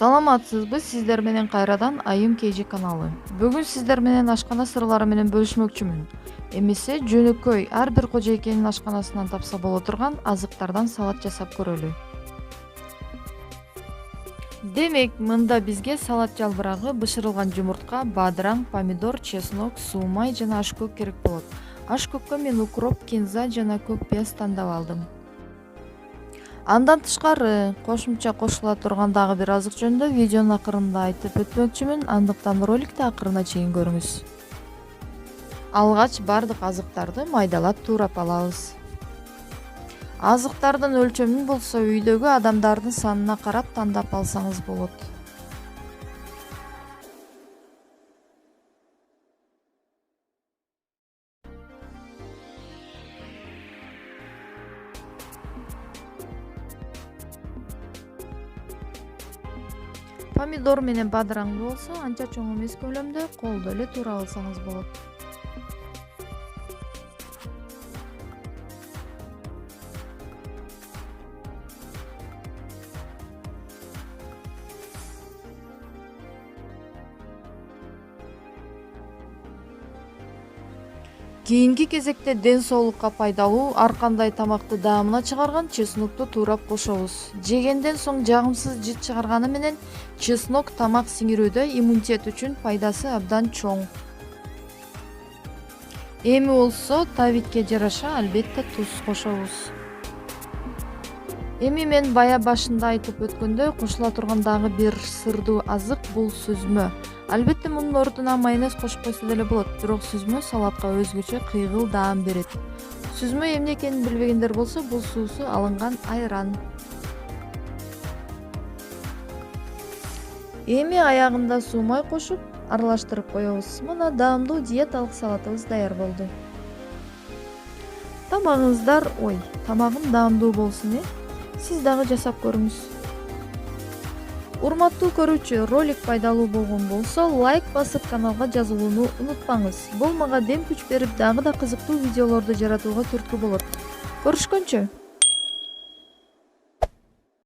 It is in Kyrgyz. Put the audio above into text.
Саламатсызбы, сиздер менен кайрадан Айым KG каналы. Бүгүн сиздер менен ашкана сырлары менен бөлүшмөкчүмүн. Эмесе жөнөкөй ар бир кожойкенин ашканасынан тапса боло турган азыктардан салат жасап көрөлү. Демек, мында бизге салат жалбырагы, бышырылган жумуртка, бадыраң, помидор, чеснок, суумай жана ашкөк керек болот. Ашкөккө мен укроп, кинза жана көк пияз тандап алдым. Андан тышкары кошумча кошула турган дагы бир азык жөнүндө видеонун акырында айтып өтмөкчүмүн, андыктан роликти акырына чейин көрүңүз. Алгач бардык азыктарды майдалап туурап алабыз. Азыктардын өлчөмүн болсо үйдөгү адамдардын санына карап тандап алсаңыз болот. Помидор менен бадыраңды болсо анча чоң эмес көлөмдө колдо эле туурап алсаңыз болот. Кийинки кезекте ден соолукка пайдалуу ар кандай тамакты даамына чыгарган чеснокту туурап кошобуз. Жегенден соң жагымсыз жыт чыгарганы менен чеснок тамак сиңирүүдө иммунитет үчүн пайдасы абдан чоң. Эми болсо табитке жараша албетте туз кошобуз. Эми мен бая башында айтып өткөндөй кошула турган дагы бир сырдуу азык бул сүзмө. Албетте мунун ордуна майонез кошуп койсо деле болот, бирок сүзмө салатка өзгөчө кыйгыл даам берет. Сүзмө эмне экенин билбегендер болсо, бул суусу алынган айран. Эми аягында суумай кошуп, аралаштырып коебуз. Мына даамдуу диеталык салатыбыз даяр болду. Тамагым даамдуу болсун, Сиз дагы жасап көрүңүз. Урматтуу көрүүчү, ролик пайдалуу болгон болсо, лайк басып каналга жазылууну унутпаңыз. Бул мага дем күч берип, дагы да кызыктуу видеолорду жаратууга түрткү болот. Көрүшкөнчө.